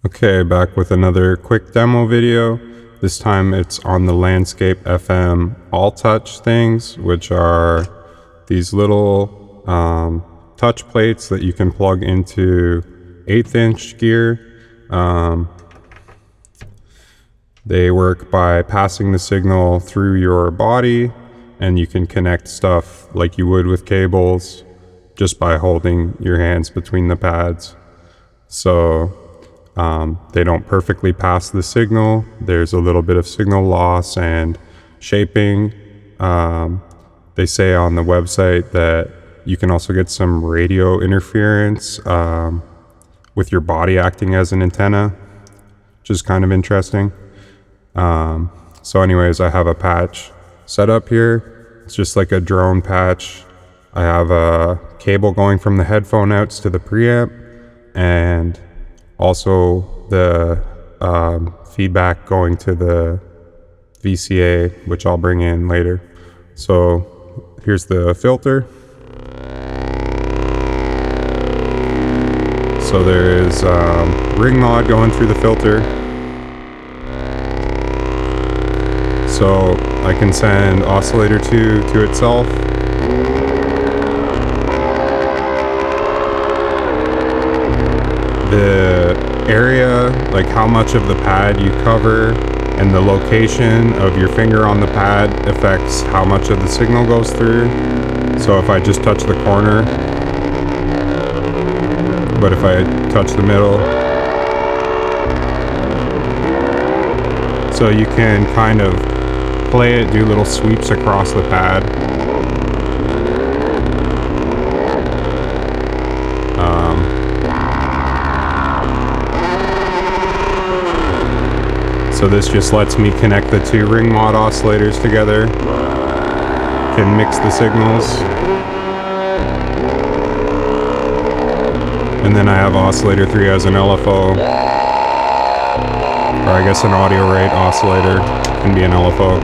Okay, back with another quick demo video. This time it's on the Landscape FM AllTouch things, which are these little touch plates that you can plug into 1/8 inch gear. They work by passing the signal through your body, and you can connect stuff like you would with cables just by holding your hands between the pads. So they don't perfectly pass the signal. There's a little bit of signal loss and shaping. They say on the website that you can also get some radio interference with your body acting as an antenna, which is kind of interesting. So anyways, I have a patch set up here. It's just like a drone patch. I have a cable going from the headphone outs to the preamp, and also the feedback going to the VCA, which I'll bring in later. So here's the filter. So there is ring mod going through the filter. So I can send oscillator 2 to itself. The area, like how much of the pad you cover, and the location of your finger on the pad affects how much of the signal goes through. So if I just touch the corner, but if I touch the middle, so you can kind of play it, do little sweeps across the pad. So this just lets me connect the two ring mod oscillators together, can mix the signals. And then I have oscillator 3 as an LFO, or I guess an audio rate oscillator can be an LFO.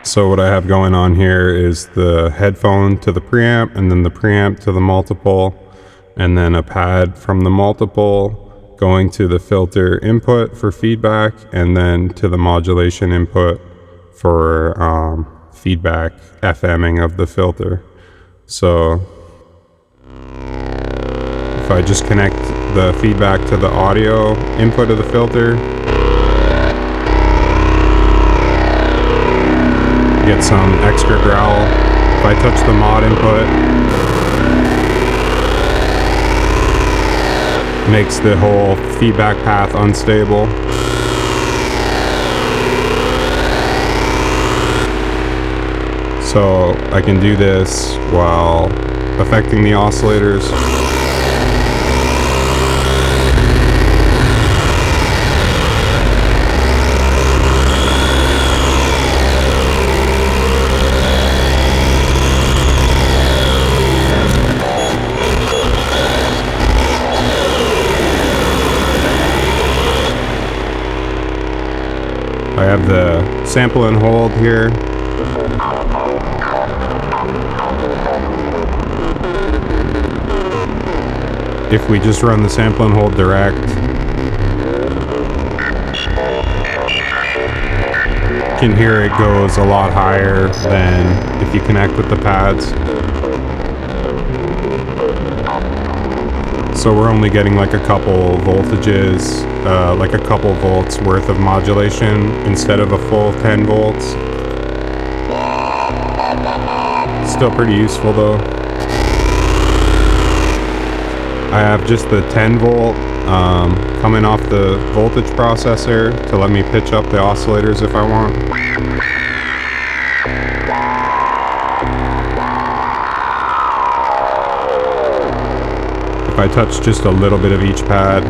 So what I have going on here is the headphone to the preamp, and then the preamp to the multiple, and then a pad from the multiple going to the filter input for feedback, and then to the modulation input for feedback FMing of the filter. So if I just connect the feedback to the audio input of the filter, get some extra growl. If I touch the mod input, makes the whole feedback path unstable. So I can do this while affecting the oscillators. I have the sample and hold here. If we just run the sample and hold direct, you can hear it goes a lot higher than if you connect with the pads. So we're only getting like a couple voltages, like a couple volts worth of modulation instead of a full 10 volts. Still pretty useful though. I have just the 10 volt coming off the voltage processor to let me pitch up the oscillators if I want. If I touch just a little bit of each pad,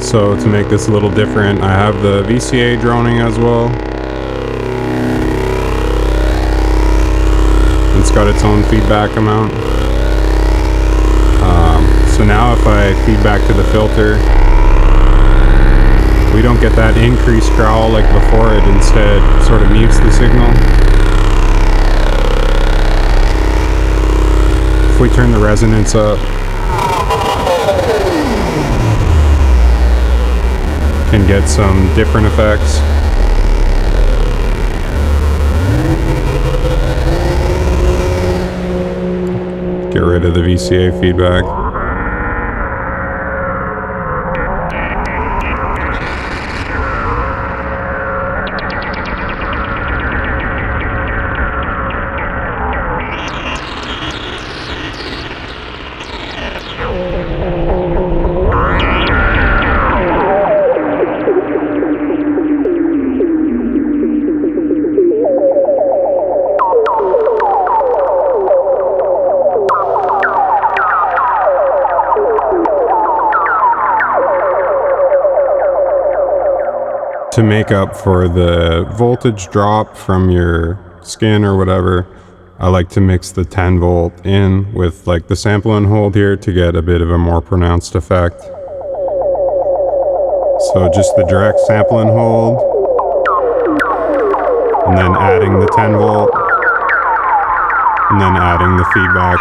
so to make this a little different, I have the VCA droning as well. It's got its own feedback amount. So now if I feed back to the filter, we don't get that increased growl like before. It instead sort of mutes the signal. If we turn the resonance up, can get some different effects. Get rid of the VCA feedback. To make up for the voltage drop from your skin or whatever, I like to mix the 10 volt in with like the sample and hold here to get a bit of a more pronounced effect. So just the direct sample and hold, and then adding the 10 volt, and then adding the feedback.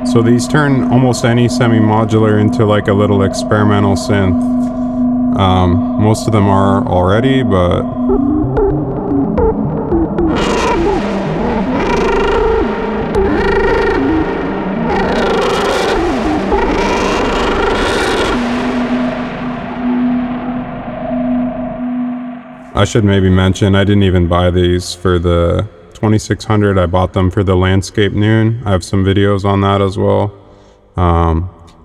So these turn almost any semi-modular into like a little experimental synth. Most of them are already, but I should maybe mention I didn't even buy these for the 2600. I bought them for the Landscape Noon. I have some videos on that as well.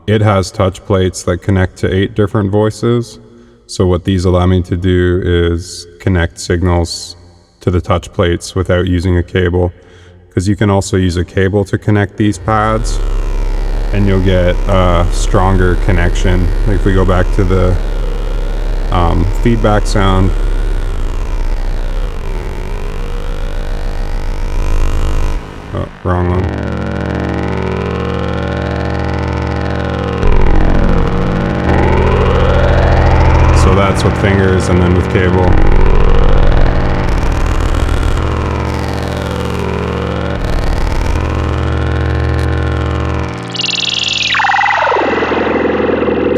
It has touch plates that connect to 8 different voices. So what these allow me to do is connect signals to the touch plates without using a cable, because you can also use a cable to connect these pads and you'll get a stronger connection. Like if we go back to the feedback sound, wrong one. So that's with fingers and then with cable.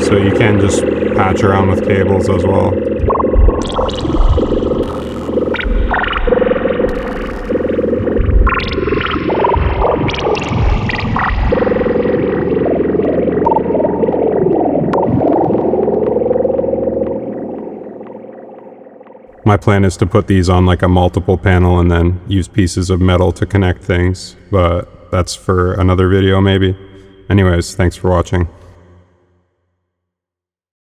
So you can just patch around with cables as well. My plan is to put these on like a multiple panel and then use pieces of metal to connect things, but that's for another video maybe. Anyways, thanks for watching.